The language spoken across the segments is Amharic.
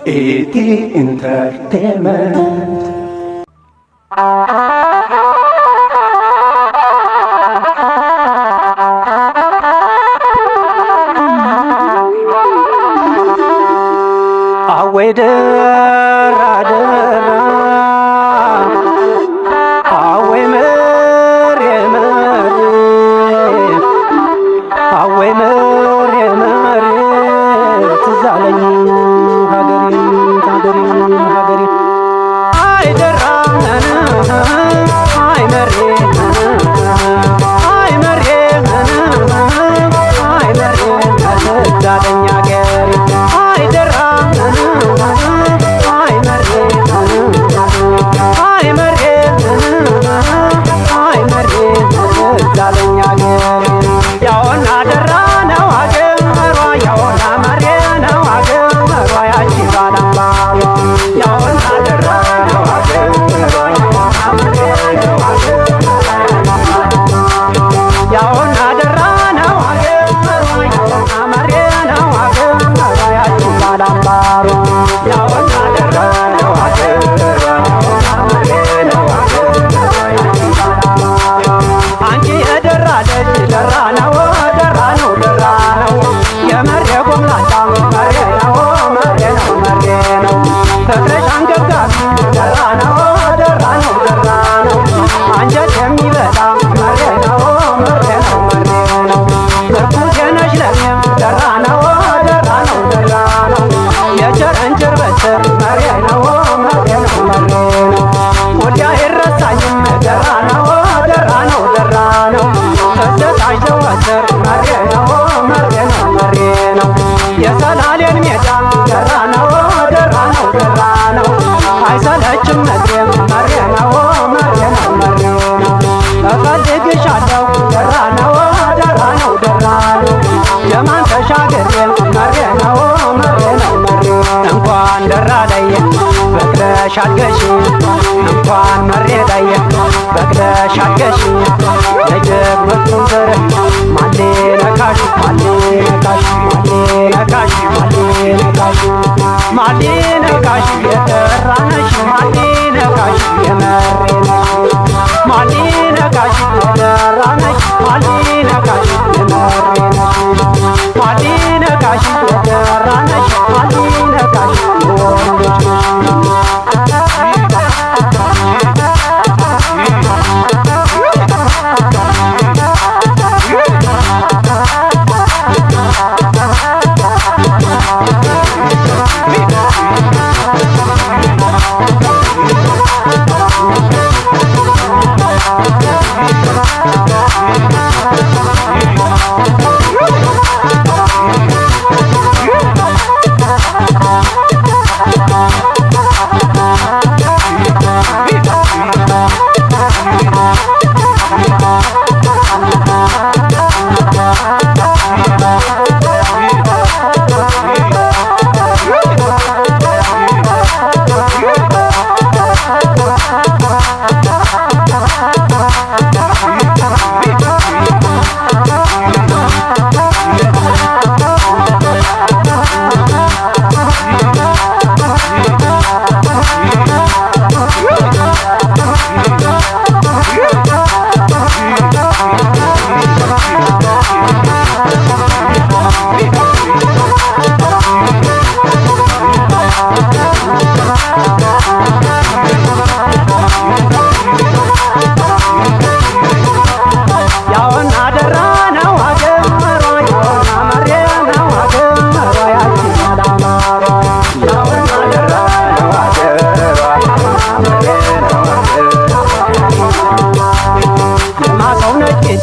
ኢቲ ኢንተርቴንመንት አወይ ደራ ደራ አወይ መሬ መሬ አወይ መሬ መሬ ትዝ አለኝ ሀገሬ ሀገሬ ሀገሬ አይ ደራ አይ መሬ አይ መሬ አይ መሬ ትዝ አለኝ ሀገሬ አይ ደራ አይ መሬ አይ መሬ አይ መሬ ትዝ አለኝ ሀገሬ ያውና ደራ ነው ሀገሯ ያውና መሬ ነው ሀገሯ ያቺ ባላምባሯ ያውና ደራ ነው ሀገሯ ያውና መሬ ነው ያውና ደራ ነው ሀገሯ ያውና መሬ ነው ሀገሯ ያቺ ባላምባሯ ያውና ደራ ነው ሀገሯ ያውና መሬ ነው አንቺ የደራ ልጅ ደራ ነው ደራ ነው ደራ ነው የመሬ ጎምላታ መሬ ነው መሬ ነው መሬ ነው ፍቅርሽ አንገብጋቢ ደራ ነው ደራ ነው ደራ ነው አንጀት የሚበላ መሬ ነው መሬ ነው መሬ ነው ምርኩዜ ነሽ ለኔ ደራ ነው ደራ ነው ደራ ነው የቸረንችር በትር መሬ ነው መሬ ነው መሬ ነው ወዲያ አይረሳኝም ደራ ነው ደራ ነው ደራ ነው ተሰጣሽ ዘወትር መሬ ነው መሬ ነው መሬ ነው የሰላሌን ሜዳ ደራ ነው ደራ ነው ደራ ነው አይሰለችም መድሬም መሬ ነው መሬ ነው መሬ ነው እፈልግሻለሁ ደራ ነው ደራ ነው ደራ ነው የማን ተሻገሬም መሬ ነው መሬ ነው መሬ እንኳን ደራ ላይ በቅለሽ አድገሽ እንኳን መሬ ላይ በቅለሽ አድገሽ ለጀግኖቹም ዘር ማሌ ነካሽ ማሌ ነካሽ ማሌ ነካሽ ማሌ ነካሽ ማሌ ነካሽ የደራ ነሽ ማሌ ነካሽ የመሬ ነሽ ማሌ ነካሽ የደራ ነሽ ማሌ ነካሽ የመሬ ነሽ ማሌ ነካሽ የደራ ነሽ ማሌ ነካሽ የወንዶች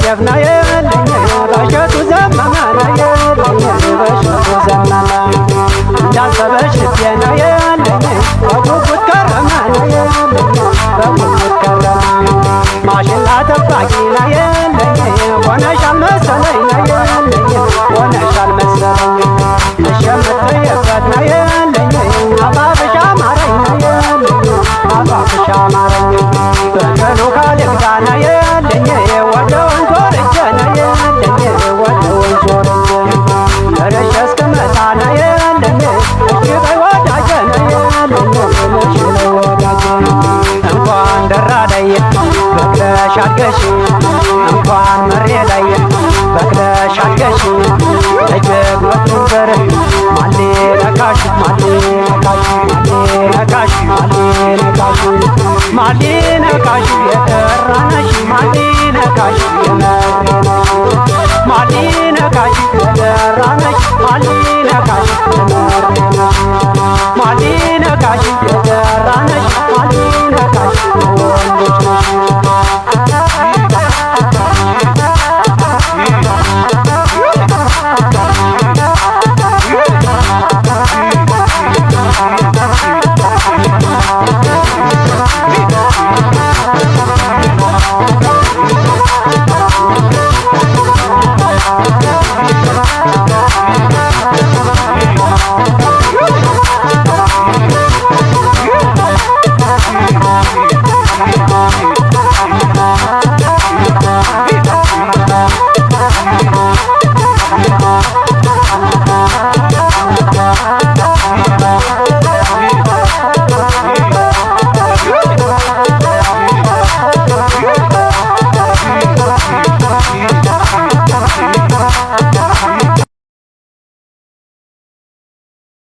ጀግና የለኝ ባሸቱ ዘመመ የለኝ በሸቱ ዘመመ እንዳሰበሽ ልቤና የለኝ በጉጉት ከረመ የለኝ በጉጉት ከረመ ማሽላ ጠባቂ ና የለኝ ሆነሻል መሰለኝ ና የለኝ ሆነሻል መሰለኝ እሸምትየበት ና የለኝ አባብሻ ማረኝ ና የለኝ አባብሻ ማረኝ በቀኑ ካልግዳ ና የለኝ ወደ ወንዞ ልጄ ና የለኝ ወደ ወንዞ አድገሽ እንኳን መሬ ላይ በቅለሽ አድገሽ ለጀግኖች ድንበር ማሌ ነካሽ ማሌ ነካሽ ማሌ ነካሽ ማሌ ነካሽ የጠራነሽ ማሌ ነካሽ የመሬነሽ ማሌ ነካሽ የጠራነሽ ማሌ ነካሽ የመሬነሽ ማሌ ነካሽ የጠራነሽ ማሌ ነካሽ